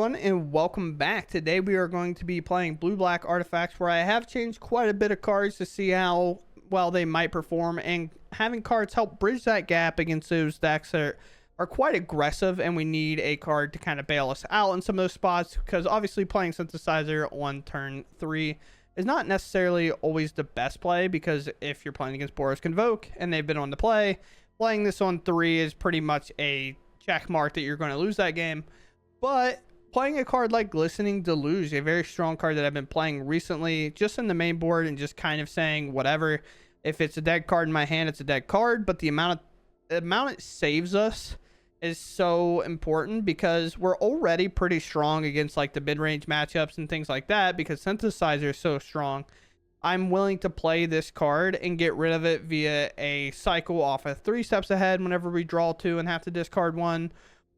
everyone, and welcome back. Today we are going to be playing blue-black artifacts, where I have changed quite a bit of cards to see how well they might perform, and having cards help bridge that gap against those decks that are quite aggressive, and we need a card to kind of bail us out in some of those spots, because obviously playing Synthesizer on turn 3 is not necessarily always the best play, because if you're playing against Boros Convoke and they've been on the play, playing this on 3 is pretty much a check mark that you're going to lose that game. But playing a card like Glistening Deluge, a very strong card that I've been playing recently, just in the main board and just kind of saying whatever. If it's a dead card in my hand, it's a dead card. But the amount it saves us is so important, because we're already pretty strong against like the mid-range matchups and things like that, because Synthesizer is so strong. I'm willing to play this card and get rid of it via a cycle off of 3 steps ahead whenever we draw 2 and have to discard 1.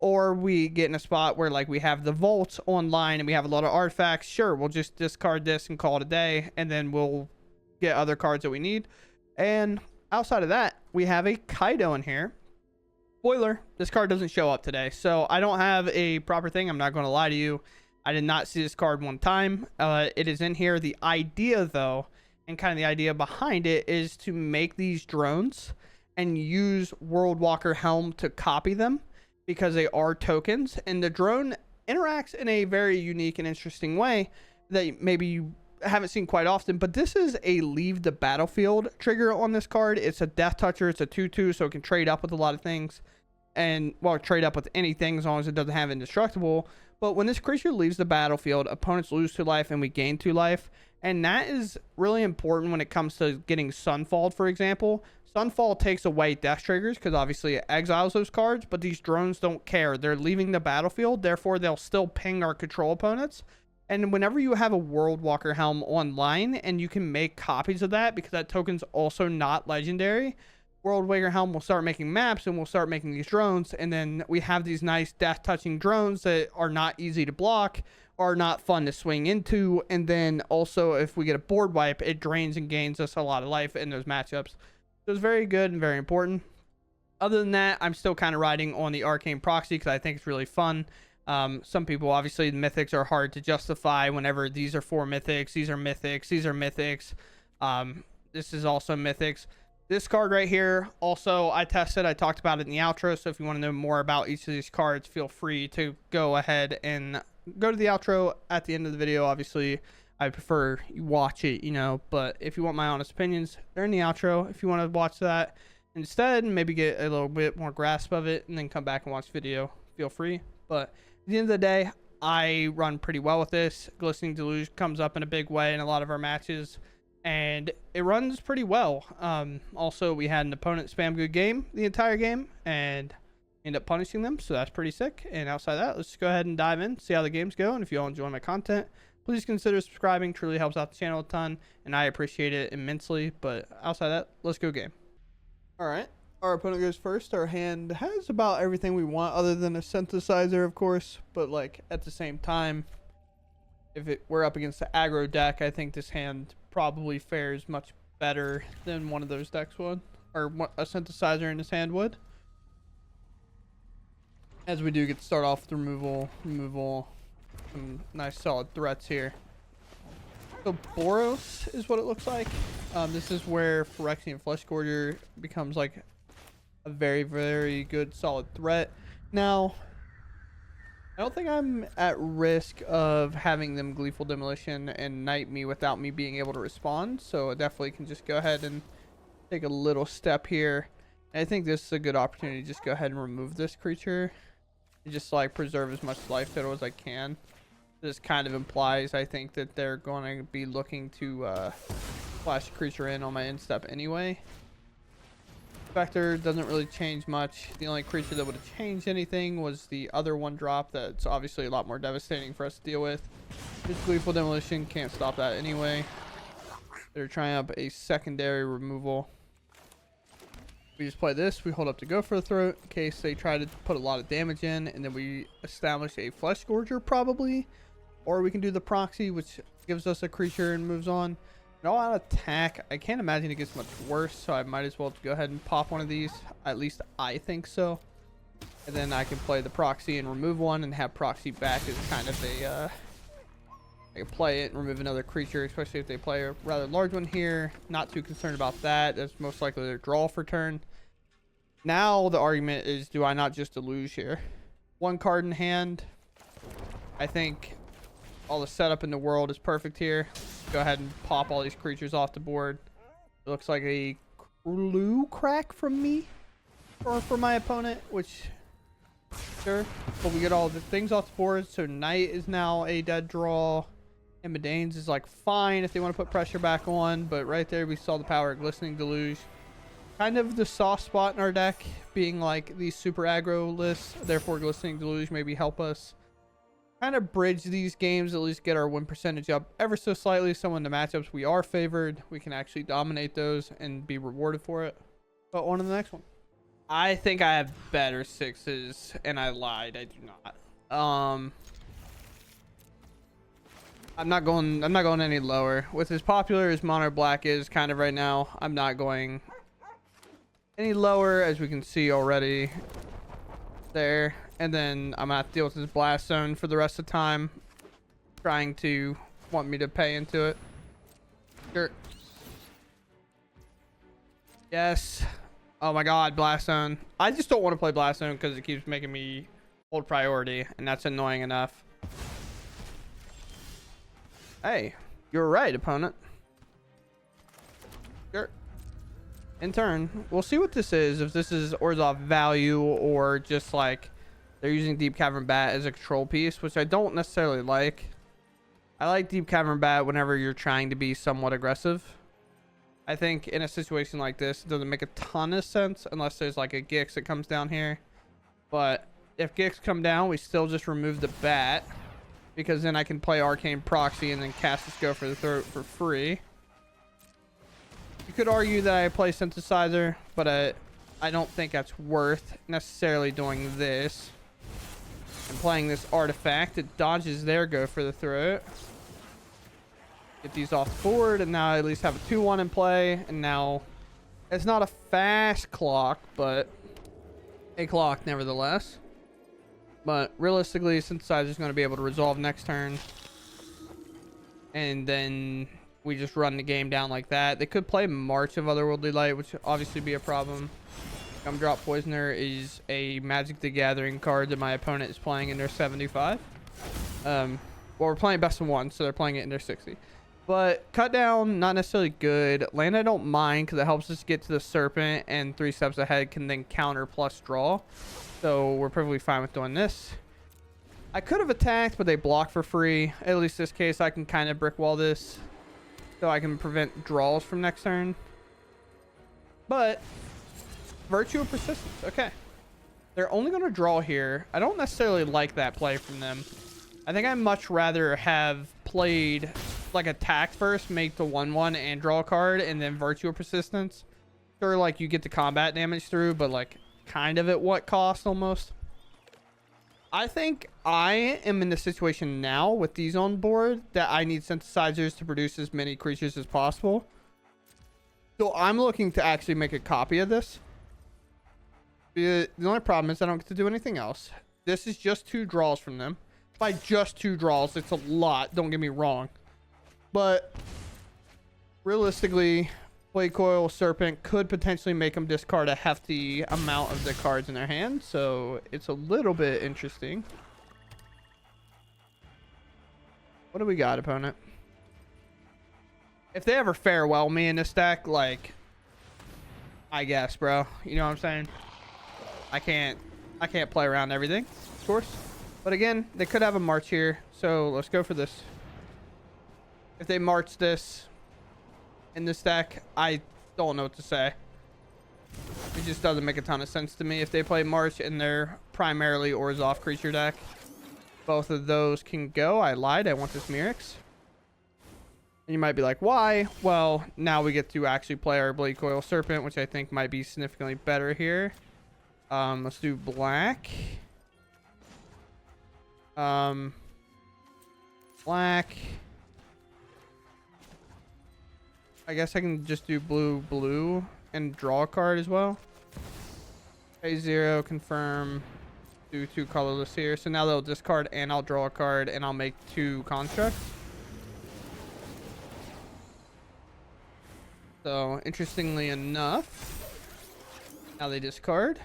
Or we get in a spot where like we have the vaults online and we have a lot of artifacts. Sure, we'll just discard this and call it a day, and then we'll get other cards that we need. And outside of that, we have a Kaido in here. Spoiler, this card doesn't show up today, so I don't have a proper thing. I'm not going to lie to you. I did not see this card one time. It is in here. The idea, though, and kind of the idea behind it, is to make these drones and use World Walker Helm to copy them, because they are tokens, and the drone interacts in a very unique and interesting way that maybe you haven't seen quite often. But this is a leave the battlefield trigger on this card. It's a death toucher. It's a 2/2, so it can trade up with a lot of things, and well, trade up with anything as long as it doesn't have indestructible. But when this creature leaves the battlefield, opponents lose 2 life and we gain 2 life, and that is really important when it comes to getting Sunfall, for example. Sunfall takes away death triggers because obviously it exiles those cards, but these drones don't care. They're leaving the battlefield, therefore they'll still ping our control opponents. And whenever you have a World Walker Helm online and you can make copies of that, because that token's also not legendary, World Walker Helm will start making maps and we'll start making these drones, and then we have these nice death touching drones that are not easy to block, are not fun to swing into, and then also if we get a board wipe, it drains and gains us a lot of life in those matchups. So it's very good and very important. Other than that, I'm still kind of riding on the Arcane Proxy because I think it's really fun. Some people, obviously, the mythics are hard to justify whenever these are 4 mythics, these are mythics, these are mythics. This is also mythics. This card right here, also, I tested. I talked about it in the outro, so if you want to know more about each of these cards, feel free to go ahead and go to the outro at the end of the video. Obviously, I prefer you watch it, you know, but if you want my honest opinions, they're in the outro. If you want to watch that instead, maybe get a little bit more grasp of it and then come back and watch the video, feel free. But at the end of the day, I run pretty well with this. Glistening Deluge comes up in a big way in a lot of our matches, and it runs pretty well. Also, we had an opponent spam good game the entire game and end up punishing them, so that's pretty sick. And outside that, let's just go ahead and dive in, see how the games go. And if you all enjoy my content, please consider subscribing. Truly helps out the channel a ton, and I appreciate it immensely. But outside that, let's go game. All right, our opponent goes first. Our hand has about everything we want other than a Synthesizer, of course, but like at the same time, if we're up against the aggro deck, I think this hand probably fares much better than one of those decks would, or a Synthesizer in his hand would. As we do get to start off with removal, some nice solid threats here. So Boros is what it looks like. This is where Phyrexian Fleshgorger becomes like a very, very good solid threat. Now, I don't think I'm at risk of having them Gleeful Demolition and knight me without me being able to respond, so I definitely can just go ahead and take a little step here. And I think this is a good opportunity to just go ahead and remove this creature and just like preserve as much life total as I can. This kind of implies, I think, that they're going to be looking to flash a creature in on my end step anyway. Spectre doesn't really change much. The only creature that would have changed anything was the other 1-drop that's obviously a lot more devastating for us to deal with. This Gleeful Demolition can't stop that anyway. They're trying up a secondary removal. We just play this, we hold up to go for the throat in case they try to put a lot of damage in, and then we establish a Fleshgorger probably. Or we can do the proxy, which gives us a creature and moves on. And all out attack, I can't imagine it gets much worse, so I might as well go ahead and pop one of these. At least I think so. And then I can play the proxy and remove one and have proxy back as kind of a, I can play it and remove another creature, especially if they play a rather large one here. Not too concerned about that. That's most likely their draw for turn. Now the argument is, do I not just deluge here? One card in hand. I think all the setup in the world is perfect here. Go ahead and pop all these creatures off the board. It looks like a clue crack from me or for my opponent, which sure. But we get all the things off the board. So Knight is now a dead draw. And Medane's is like fine if they want to put pressure back on. But right there we saw the power of Glistening Deluge. Kind of the soft spot in our deck being like these super aggro lists. Therefore Glistening Deluge maybe help us kind of bridge these games, at least get our win percentage up ever so slightly. So in the matchups we are favored, we can actually dominate those and be rewarded for it. But on to the next one. I think I have better sixes, and I lied. I do not. I'm not going any lower. With as popular as Mono Black is kind of right now, I'm not going any lower, as we can see already there. And then I'm gonna have to deal with this Blast Zone for the rest of the time, trying to want me to pay into it. Sure. Yes. Oh my god, Blast Zone. I just don't want to play Blast Zone because it keeps making me hold priority, and that's annoying enough. Hey, you're right, opponent. Sure. In turn, we'll see what this is. If this is Orzhov value or just like they're using Deep Cavern Bat as a control piece, which I don't necessarily like. I like Deep Cavern Bat whenever you're trying to be somewhat aggressive. I think in a situation like this, it doesn't make a ton of sense unless there's like a Gix that comes down here. But if Gix come down, we still just remove the bat, because then I can play Arcane Proxy and then cast this Go for the Throat for free. You could argue that I play Synthesizer, but I don't think that's worth necessarily doing this. And playing this artifact, it dodges their Go for the Throat. Get these off the board, and now I at least have a 2-1 in play. And now it's not a fast clock, but a clock nevertheless. But realistically, Synthesizer is going to be able to resolve next turn. And then we just run the game down like that. They could play March of Otherworldly Light, which would obviously be a problem. Gumdrop Poisoner is a Magic the Gathering card that my opponent is playing in their 75. Well, we're playing best of 1, so they're playing it in their 60. But cut down, not necessarily good. Land I don't mind because it helps us get to the Serpent, and 3 steps ahead can then counter plus draw. So we're perfectly fine with doing this. I could have attacked, but they block for free. At least this case, I can kind of brick wall this so I can prevent draws from next turn. But Virtue of Persistence. Okay. They're only going to draw here. I don't necessarily like that play from them. I think I'd much rather have played like attack first, make the 1/1 and draw a card, and then Virtue of Persistence. Sure, like you get the combat damage through, but like kind of at what cost almost. I think I am in the situation now with these on board that I need Synthesizers to produce as many creatures as possible. So I'm looking to actually make a copy of this. The only problem is I don't get to do anything else. This is just 2 draws from them. By just 2 draws, it's a lot, don't get me wrong. But realistically, Blade Coil Serpent could potentially make them discard a hefty amount of the cards in their hand. So it's a little bit interesting. What do we got, opponent? If they ever farewell me in this deck, like, I guess, bro. You know what I'm saying? I can't play around everything, of course. But again, they could have a March here. So let's go for this. If they March this in this deck, I don't know what to say. It just doesn't make a ton of sense to me. If they play March in their primarily Orzhov creature deck, both of those can go. I lied. I want this Mirrex. And you might be like, why? Well, now we get to actually play our Blade Coil Serpent, which I think might be significantly better here. Let's do black. Black. I guess I can just do blue and draw a card as well. Pay 0, confirm, do 2 colorless here. So now they'll discard and I'll draw a card and I'll make 2 constructs. So interestingly enough, now they discard,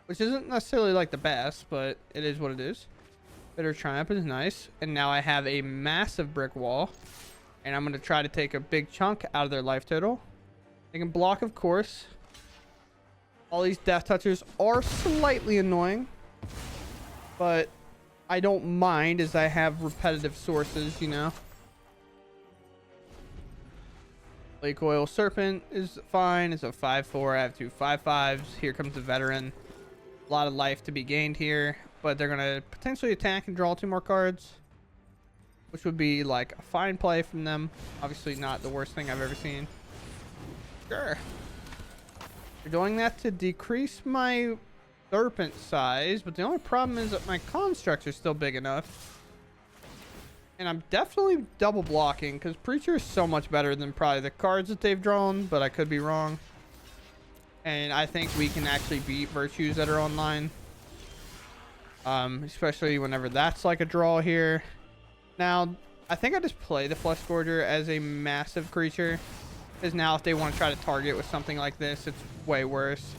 which isn't necessarily like the best, but it is what it is. Bitter Triumph is nice. And now I have a massive brick wall. And I'm going to try to take a big chunk out of their life total. They can block, of course. All these Death Touchers are slightly annoying. But I don't mind as I have repetitive sources, you know. Lake Oil Serpent is fine. It's a 5/4. I have 2 5/5s. Here comes the Veteran. A lot of life to be gained here. But they're going to potentially attack and draw 2 more cards, which would be like a fine play from them. Obviously not the worst thing I've ever seen. Sure. We're doing that to decrease my serpent size, but the only problem is that my constructs are still big enough. And I'm definitely double blocking because Preacher is so much better than probably the cards that they've drawn, but I could be wrong. And I think we can actually beat Virtues that are online. Especially whenever that's like a draw here. Now, I think I just play the Flesh Gorger as a massive creature. Because now if they want to try to target with something like this, it's way worse.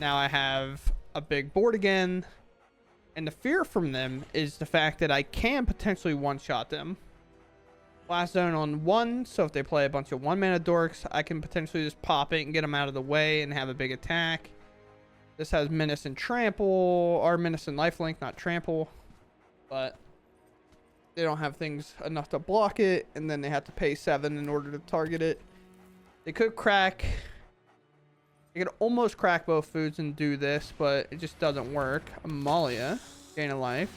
Now I have a big board again. And the fear from them is the fact that I can potentially one-shot them. Blast Zone on 1, so if they play a bunch of 1-mana dorks, I can potentially just pop it and get them out of the way and have a big attack. This has Menace and Trample, or Menace and Lifelink, not Trample. But they don't have things enough to block it, and then they have to pay 7 in order to target it. They could crack. They could almost crack both foods and do this, but it just doesn't work. Amalia, gain a life.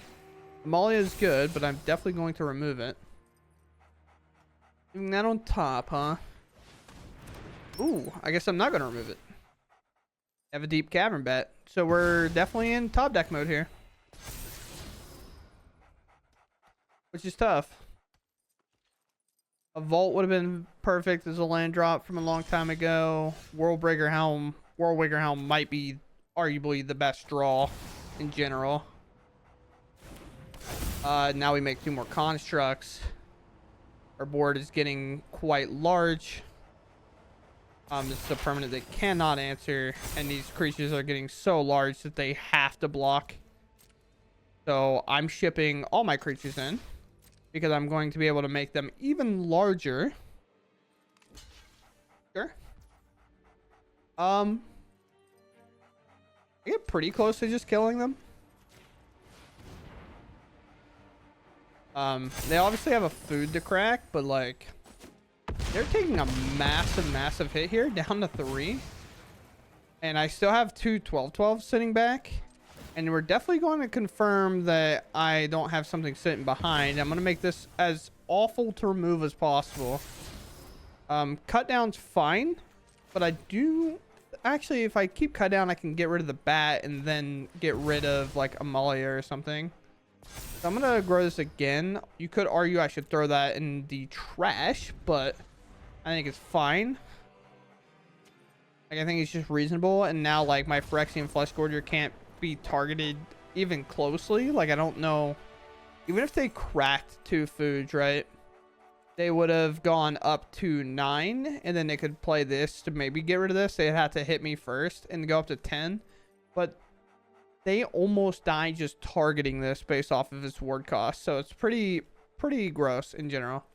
Amalia is good, but I'm definitely going to remove it. Leaving that on top, huh? Ooh, I guess I'm not going to remove it. Have a Deep Cavern bet. So we're definitely in top deck mode here. Which is tough. A Vault would have been perfect as a land drop from a long time ago. Worldbreaker Helm. Worldbreaker Helm might be arguably the best draw in general. Now we make 2 more constructs. Our board is getting quite large. This is a permanent they cannot answer, and these creatures are getting so large that they have to block. So I'm shipping all my creatures in because I'm going to be able to make them even larger. Sure. I get pretty close to just killing them. They obviously have a food to crack, but like they're taking a massive hit here, down to 3. And I still have 2 12/12s sitting back. And we're definitely going to confirm that I don't have something sitting behind. I'm going to make this as awful to remove as possible. Cut down's fine. But I do... Actually, if I keep cut down, I can get rid of the bat and then get rid of like Amalia or something. So I'm going to grow this again. You could argue I should throw that in the trash, but I think it's fine. Like, I think it's just reasonable. And now, like, my Phyrexian Flesh Gorger can't be targeted even closely. Like, I don't know. Even if they cracked 2 foods, right? They would have gone up to 9. And then they could play this to maybe get rid of this. They'd have to hit me first and go up to 10. But they almost died just targeting this based off of its ward cost. So it's pretty gross in general.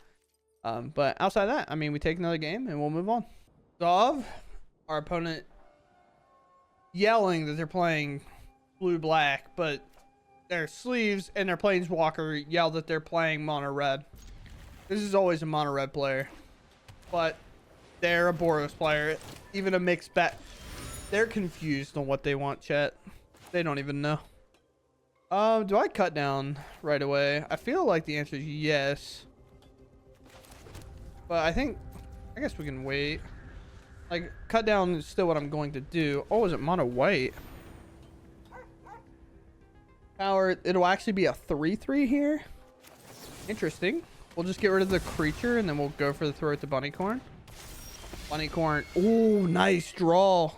But outside of that, I mean, we take another game and we'll move on. Zov, our opponent, yelling that they're playing blue-black, but their sleeves and their planeswalker yell that they're playing mono-red. This is always a mono-red player, but they're a Boros player. Even a mixed bet. They're confused on what they want, chat. They don't even know. Do I cut down right away? I feel like the answer is yes. But I guess we can wait. Like, cut down is still what I'm going to do. Oh, is it mono white? Power, it'll actually be a 3/3 here. Interesting. We'll just get rid of the creature and then we'll go for the throw at the Bunnycorn. Bunnycorn. Oh, nice draw.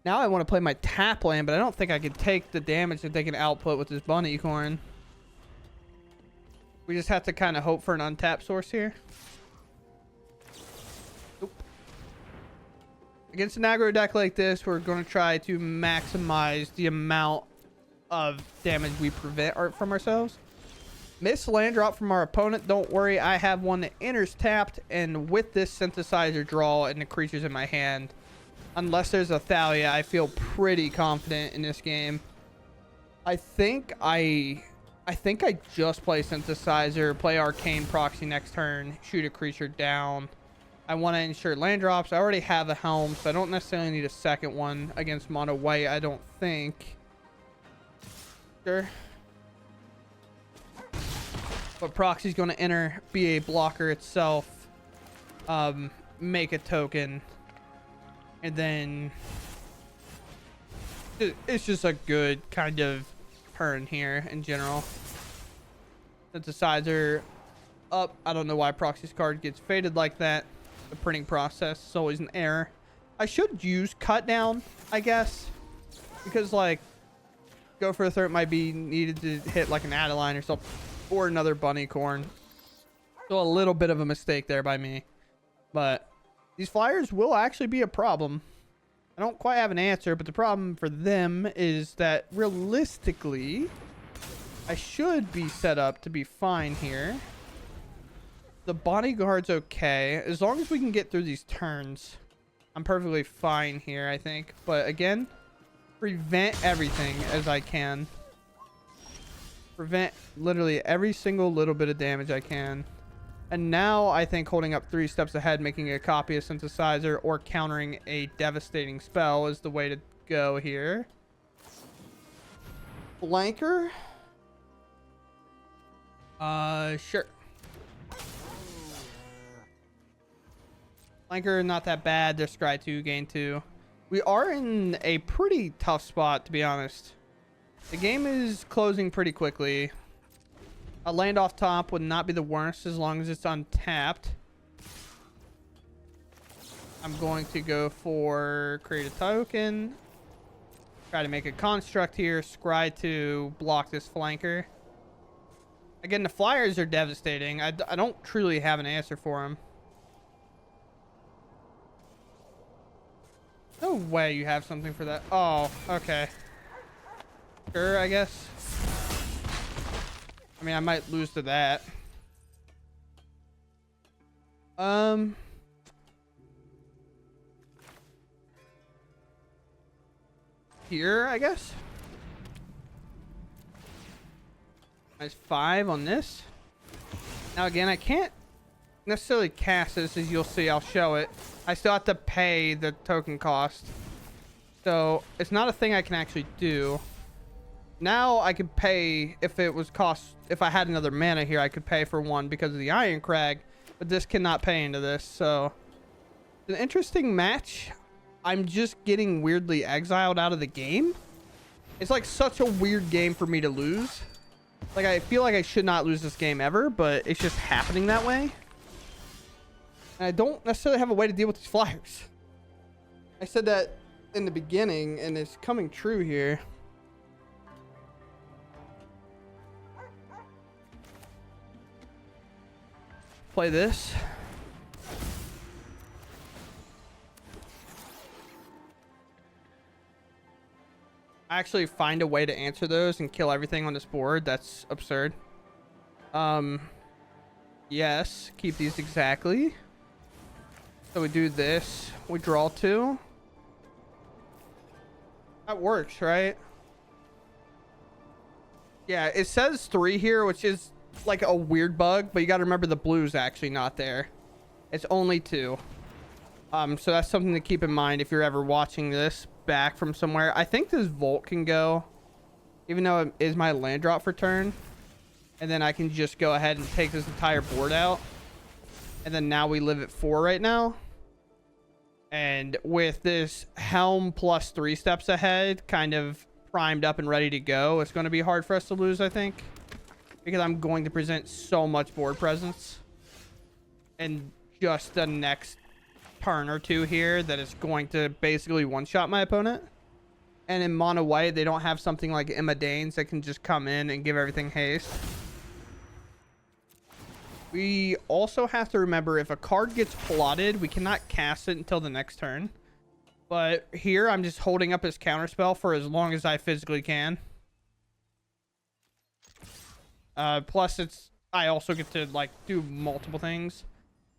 Now I want to play my tap land, but I don't think I can take the damage that they can output with this bunny corn. We just have to kind of hope for an untapped source here. Nope. Against an aggro deck like this, we're going to try to maximize the amount of damage we prevent from ourselves. Miss land drop from our opponent. Don't worry, I have one that enters tapped, and with this synthesizer draw and the creatures in my hand, unless there's a Thalia, I feel pretty confident in this game. I think I just play synthesizer, play arcane proxy next turn, shoot a creature down. I want to ensure land drops. I already have a helm, so I don't necessarily need a second one against mono white, I don't think. Sure. But proxy's going to enter, be a blocker itself, make a token, and then it's just a good kind of turn here in general. Synthesizer up. I don't know why proxy's card gets faded like that. The printing process is always an error. I should use cut down, I guess, because like go for a third might be needed to hit like an Adeline or something, or another bunny corn. So a little bit of a mistake there by me, but these flyers will actually be a problem. I don't quite have an answer, but the problem for them is that realistically I should be set up to be fine here. The bodyguard's okay as long as we can get through these turns. I'm perfectly fine here, I think, but again, prevent everything as I can. Prevent literally every single little bit of damage I can. And now I think holding up 3 steps ahead, making a copy of synthesizer or countering a devastating spell is the way to go here. Flanker? Sure. Flanker, not that bad. They're scry 2, gain 2. We are in a pretty tough spot, to be honest. The game is closing pretty quickly. A land off top would not be the worst as long as it's untapped. I'm going to go for create a token. Try to make a construct here. Scry to block this flanker. Again, the flyers are devastating. I don't truly have an answer for them. No way you have something for that. Oh, okay. Sure, I guess. I mean, I might lose to that. Here, I guess. Nice 5 on this. Now, again, I can't necessarily cast this, as you'll see. I'll show it. I still have to pay the token cost. So, it's not a thing I can actually do. Now I could pay if it was if I had another mana here, I could pay for one because of the Iron Crag, but this cannot pay into this. So it's an interesting match. I'm just getting weirdly exiled out of the game. It's like such a weird game for me to lose. Like I feel like I should not lose this game ever, but it's just happening that way. And I don't necessarily have a way to deal with these flyers. I said that in the beginning and it's coming true here. Play this. Actually find a way to answer those and kill everything on this board. That's absurd. Yes, keep these exactly. So we do this. We draw 2. That works, right? Yeah, it says 3 here, which is like a weird bug, but you got to remember the blue's actually not there. It's only 2. So that's something to keep in mind if you're ever watching this back from somewhere. I think this Volt can go, even though it is my land drop for turn, and then I can just go ahead and take this entire board out, and then now we live at 4 right now. And with this helm plus 3 steps ahead kind of primed up and ready to go, it's going to be hard for us to lose, I think, because I'm going to present so much board presence and just the next turn or 2 here that is going to basically one-shot my opponent. And in mono white, they don't have something like Emma Danes that can just come in and give everything haste. We also have to remember if a card gets plotted, we cannot cast it until the next turn. But here, I'm just holding up his counterspell for as long as I physically can. Plus, I also get to like do multiple things.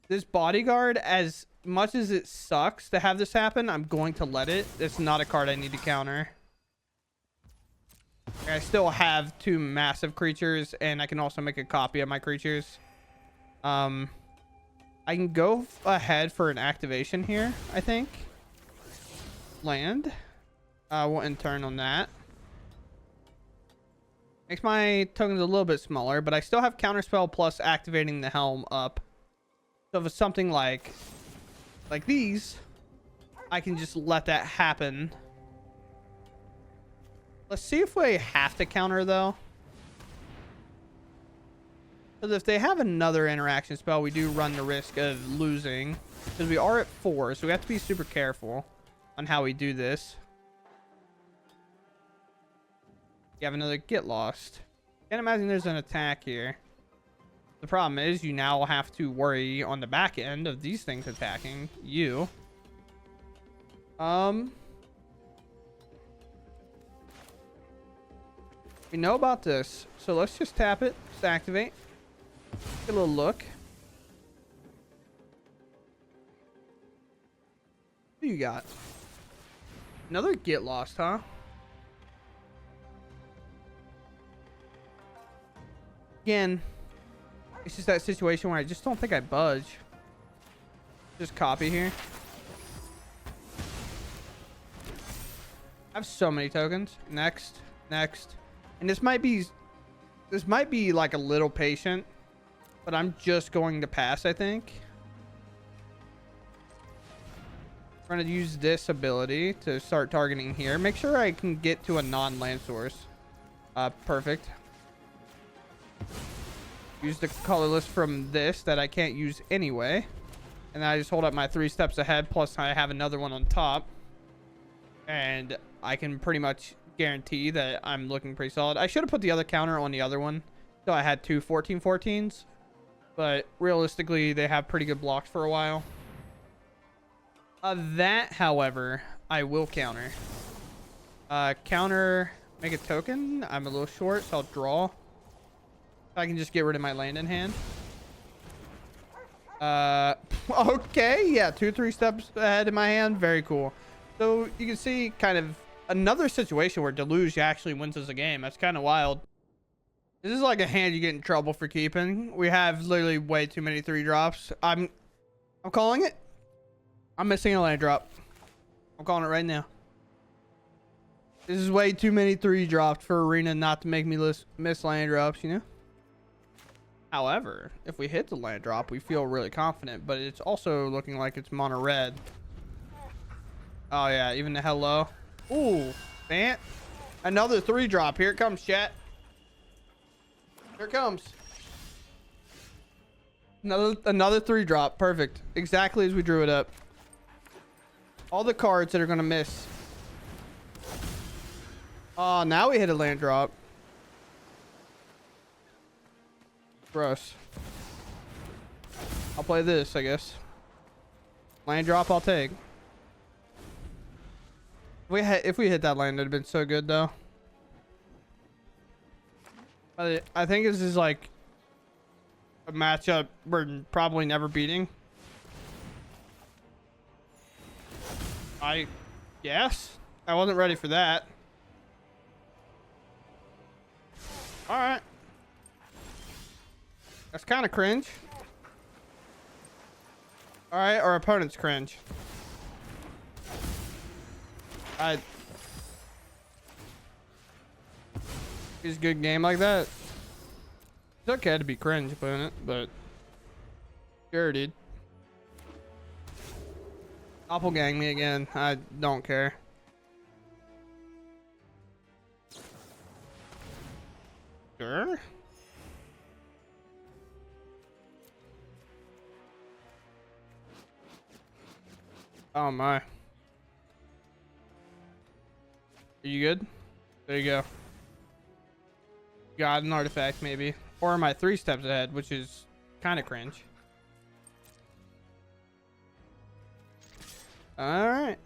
This bodyguard, as much as it sucks to have this happen, I'm going to let it. It's not a card I need to counter. I still have 2 massive creatures, and I can also make a copy of my creatures. I can go ahead for an activation here, I think. Land. We'll end turn on that. Makes my tokens a little bit smaller, but I still have counterspell plus activating the helm up. So if it's something like these, I can just let that happen. Let's see if we have to counter though. Because if they have another interaction spell, we do run the risk of losing. Because we are at 4, so we have to be super careful on how we do this. You have another get lost. Can't imagine there's an attack here. The problem is you now have to worry on the back end of these things attacking you. We know about this, so let's just tap it. Just activate. Get a little look. What do you got? Another get lost, huh? Again, it's just that situation where I just don't think I budge. Just copy here. I have so many tokens. Next. And this might be like a little patient, but I'm just going to pass, I think. I'm going to use this ability to start targeting here. Make sure I can get to a non-land source. Perfect. Use the colorless from this that I can't use anyway. And then I just hold up my 3 steps ahead, plus I have another one on top. And I can pretty much guarantee that I'm looking pretty solid. I should have put the other counter on the other one, so I had 2 14/14s. But realistically, they have pretty good blocks for a while. That, however, I will counter. Counter, make a token. I'm a little short, so I'll draw. I can just get rid of my land in hand. Okay, yeah, 2-3 steps ahead in my hand. Very cool. So you can see kind of another situation where Deluge actually wins us a game. That's kind of wild. This is like a hand you get in trouble for keeping. We have literally way too many 3 drops. I'm calling it. I'm missing a land drop. I'm calling it right now. This is way too many 3 drops for Arena not to make me miss land drops, you know? However, if we hit the land drop, we feel really confident, but it's also looking like it's mono red. Oh yeah, even the hello. Ooh, man. Another 3 drop. Here it comes, chat. Here it comes. Another 3 drop. Perfect. Exactly as we drew it up. All the cards that are going to miss. Oh, now we hit a land drop. Gross. I'll play this, I guess. Land drop, I'll take. If we hit that land, it'd have been so good, though. I think this is like a matchup we're probably never beating. I guess. I wasn't ready for that. All right. That's kind of cringe. All right, our opponent's cringe. It's a good game like that. It's okay to be cringe opponent, but sure, dude. Doppelgang me again. I don't care. Sure. Oh my. Are you good? There you go. Got an artifact, maybe. Or am I 3 steps ahead, which is kind of cringe. Alright.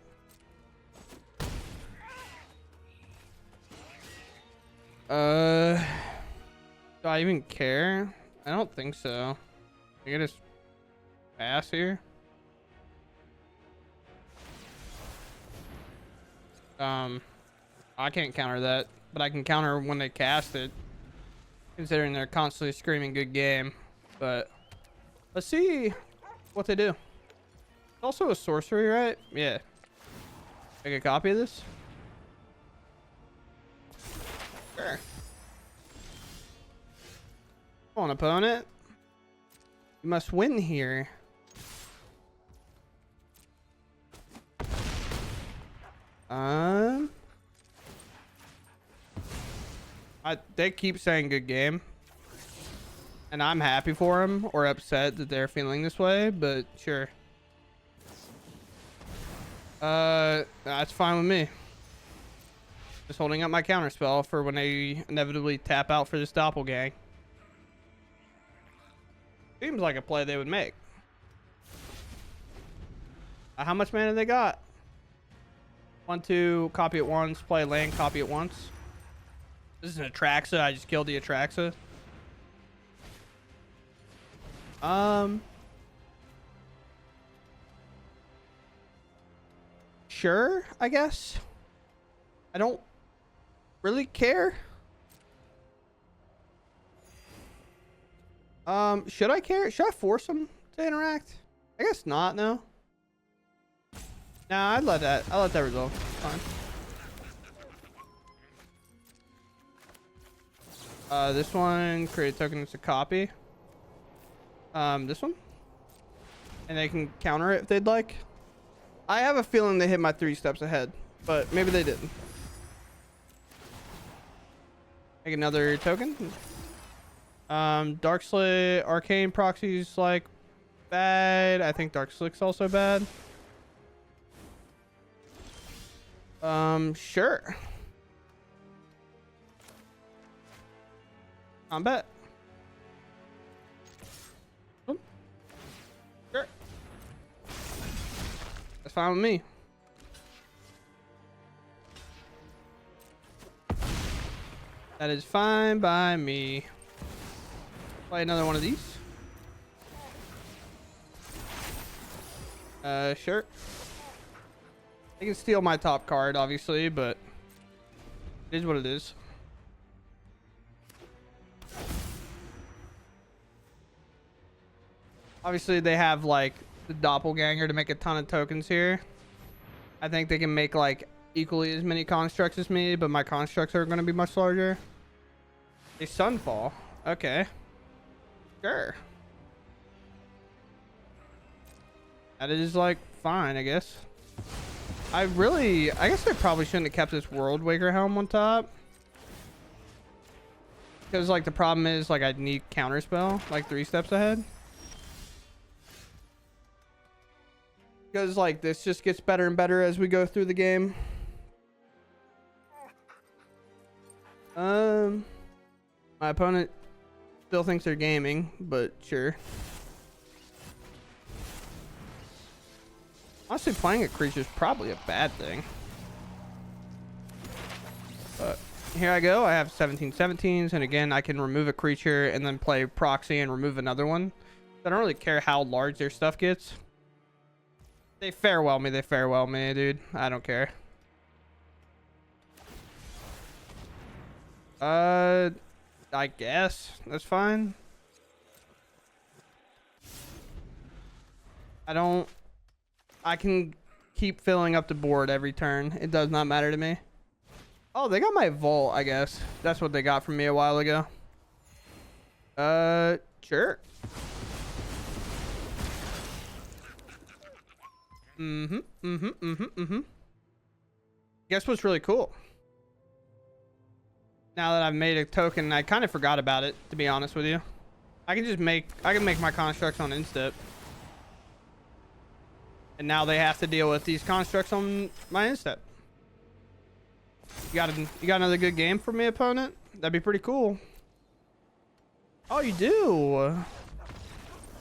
Do I even care? I don't think so. I can just pass here. I can't counter that, but I can counter when they cast it, considering they're constantly screaming good game. But let's see what they do. It's also a sorcery, right? Yeah. Make a copy of this. Sure. Come on, opponent. You must win here. They keep saying good game, and I'm happy for them, or upset that they're feeling this way, but sure. That's fine with me. Just holding up my counter spell for when they inevitably tap out for this doppelgang. Seems like a play they would make. How much mana they got? 1, 2, copy it once, play land, copy it once. This is an Atraxa. I just killed the Atraxa. Sure, I guess. I don't really care. Should I care? Should I force them to interact? I guess not, no. Nah, I'd let that resolve. Fine. This one, create a token, it's a copy. This one. And they can counter it if they'd like. I have a feeling they hit my 3 steps ahead, but maybe they didn't. Make another token. Dark Slit, Arcane Proxy's like bad. I think Dark Slick's also bad. Sure. Combat. Sure. That's fine with me. That is fine by me. Play another one of these. Sure. They can steal my top card, obviously, but it is what it is. Obviously, they have, like, the doppelganger to make a ton of tokens here. I think they can make, like, equally as many constructs as me, but my constructs are going to be much larger. A Sunfall. Okay. Sure. That is, like, fine, I guess. I guess I probably shouldn't have kept this World Waker Helm on top. Because, like, the problem is, like, I'd need counterspell, like, 3 steps ahead. Because, like, this just gets better and better as we go through the game. My opponent still thinks they're gaming, but sure. Honestly, playing a creature is probably a bad thing. But here I go. I have 17 17s, and again, I can remove a creature and then play proxy and remove another one. I don't really care how large their stuff gets. They farewell me, dude. I don't care. I guess that's fine. I can keep filling up the board every turn. It does not matter to me. Oh, they got my vault, I guess. That's what they got from me a while ago. Sure. Guess what's really cool? Now that I've made a token, I kind of forgot about it, to be honest with you. I can make my constructs on instep. And now they have to deal with these constructs on my instep. You got another good game for me, opponent? That'd be pretty cool. Oh, you do?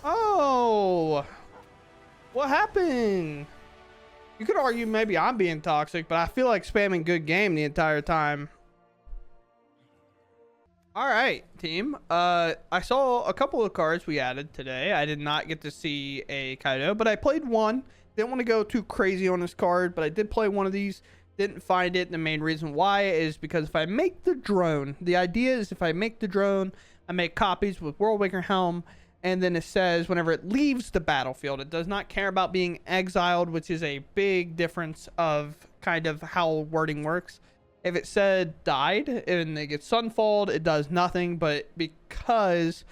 Oh, what happened? You could argue maybe I'm being toxic, but I feel like spamming good game the entire time. All right, team. I saw a couple of cards we added today. I did not get to see a Kaido, but I played one. Didn't want to go too crazy on this card, but I did play one of these. Didn't find it. The main reason why is because if I make the drone, the idea is if I make the drone, I make copies with Worldwaker Helm, and then it says whenever it leaves the battlefield, it does not care about being exiled, which is a big difference of kind of how wording works. If it said died and it gets sunfalled, it does nothing, but because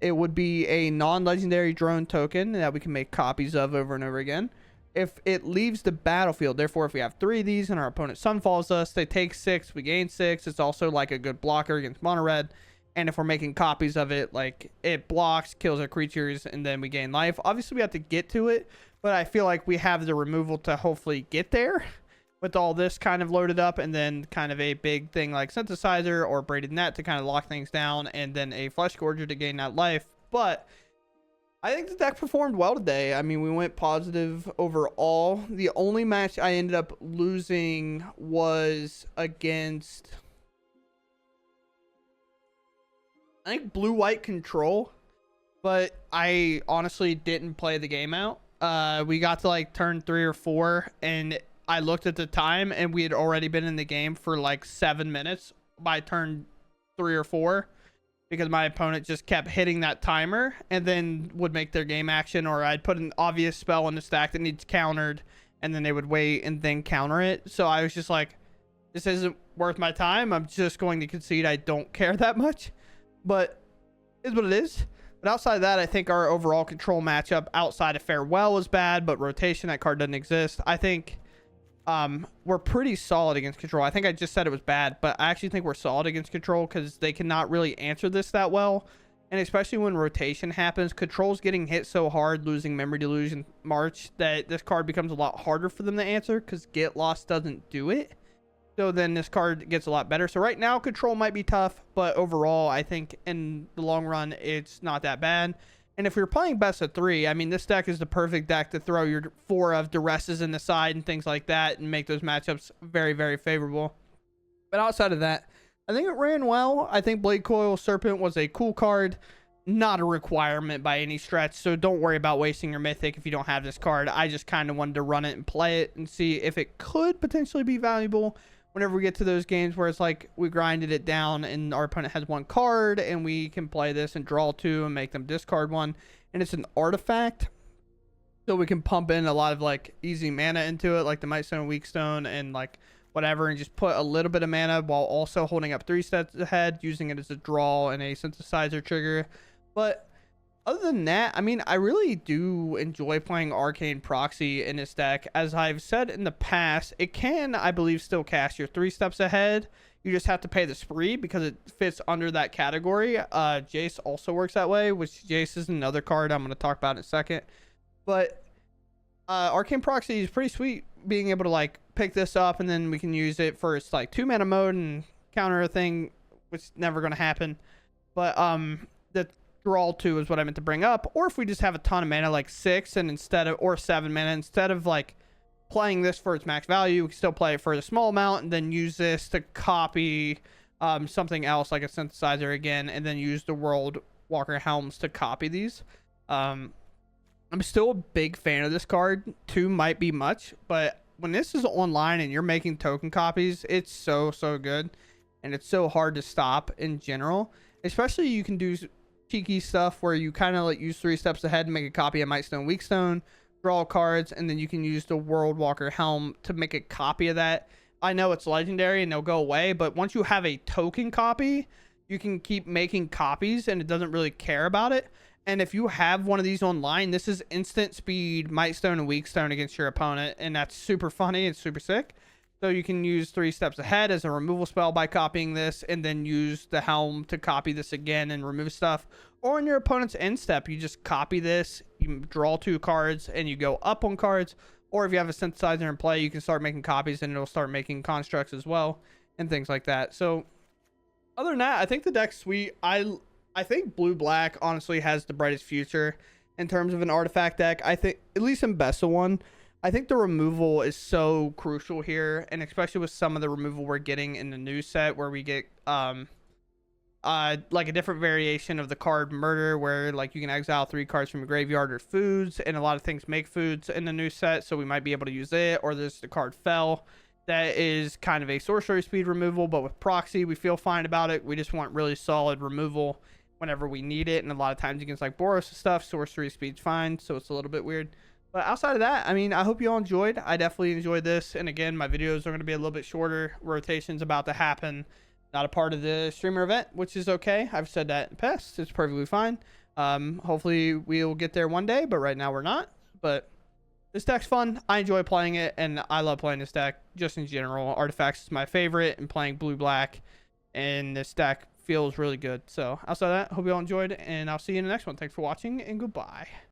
it would be a non-legendary drone token that we can make copies of over and over again. If it leaves the battlefield, therefore, if we have 3 of these and our opponent sunfalls us, they take 6, we gain 6. It's also like a good blocker against mono red. And if we're making copies of it, like it blocks, kills our creatures, and then we gain life. Obviously, we have to get to it, but I feel like we have the removal to hopefully get there with all this kind of loaded up, and then kind of a big thing like synthesizer or braided net to kind of lock things down, and then a flesh gorger to gain that life. But I think the deck performed well today. I mean, we went positive overall. The only match I ended up losing was against, I think, blue-white control, but I honestly didn't play the game out. We got to like turn 3 or 4, and I looked at the time, and we had already been in the game for like 7 minutes by turn 3 or 4. Because my opponent just kept hitting that timer and then would make their game action, or I'd put an obvious spell in the stack that needs countered, and then they would wait and then counter it. So I was just like, this isn't worth my time. I'm just going to concede. I don't care that much, but it's what it is. But outside of that, I think our overall control matchup outside of Farewell was bad, but rotation, that card doesn't exist. I think we're pretty solid against control. I think I just said it was bad, but I actually think we're solid against control because they cannot really answer this that well. And especially when rotation happens, control's getting hit so hard, losing Memory Delusion March, that this card becomes a lot harder for them to answer because Get Lost doesn't do it. So then this card gets a lot better. So right now, control might be tough, but overall, I think in the long run, it's not that bad. And if you're playing best of 3, I mean, this deck is the perfect deck to throw your 4 of duresses in the side and things like that and make those matchups very, very favorable. But outside of that, I think it ran well. I think Blade Coil Serpent was a cool card. Not a requirement by any stretch, so don't worry about wasting your mythic if you don't have this card. I just kind of wanted to run it and play it and see if it could potentially be valuable whenever we get to those games where it's like we grinded it down and our opponent has 1 card and we can play this and draw 2 and make them discard 1, and it's an artifact, so we can pump in a lot of like easy mana into it, like the Might Stone and Weak Stone and like whatever, and just put a little bit of mana while also holding up 3 steps ahead, using it as a draw and a synthesizer trigger. But other than that, I mean, I really do enjoy playing Arcane Proxy in this deck. As I've said in the past, it can, I believe, still cast your 3 steps ahead. You just have to pay the spree because it fits under that category. Jace also works that way, which Jace is another card I'm going to talk about in a second. But Arcane Proxy is pretty sweet, being able to like pick this up, and then we can use it for its like 2 mana mode and counter a thing, which is never going to happen. But the draw 2 is what I meant to bring up. Or if we just have a ton of mana, like 6 and instead of, or 7 mana, instead of like playing this for its max value, we can still play it for a small amount and then use this to copy something else like a synthesizer again, and then use the World Walker Helms to copy these. I'm still a big fan of this card. 2 might be much, but when this is online and you're making token copies, it's so good, and it's so hard to stop in general. Especially you can do cheeky stuff where you kind of like use 3 steps ahead and make a copy of Might Stone, Weak Stone, draw cards, and then you can use the World Walker Helm to make a copy of that. I know it's legendary and they'll go away, but once you have a token copy, you can keep making copies and it doesn't really care about it. And if you have one of these online, this is instant speed Might Stone and Weak Stone against your opponent, and that's super funny. It's super sick. So you can use 3 steps ahead as a removal spell by copying this, and then use the Helm to copy this again and remove stuff. Or in your opponent's end step, you just copy this, you draw 2 cards, and you go up on cards. Or if you have a synthesizer in play, you can start making copies, and it'll start making constructs as well. and things like that. So other than that, I think the deck's sweet. I think blue black honestly has the brightest future in terms of an artifact deck. I think at least in best of one, I think the removal is so crucial here, and especially with some of the removal we're getting in the new set, where we get like a different variation of the card murder, where like you can exile 3 cards from a graveyard or foods, and a lot of things make foods in the new set, so we might be able to use it. Or there's the card fell, that is kind of a sorcery speed removal, but with proxy we feel fine about it. We just want really solid removal whenever we need it, and a lot of times against like Boros and stuff, sorcery speed's fine, so it's a little bit weird. But outside of that, I mean, I hope you all enjoyed. I definitely enjoyed this, and again, my videos are going to be a little bit shorter. Rotation's about to happen, not a part of the streamer event, which is okay. I've said that in the past. It's perfectly fine. Hopefully we'll get there one day, but right now we're not. But this deck's fun. I enjoy playing it, and I love playing this deck just in general. Artifacts is my favorite, and playing blue black, and this deck feels really good. So outside of that, hope you all enjoyed, and I'll see you in the next one. Thanks for watching, and goodbye.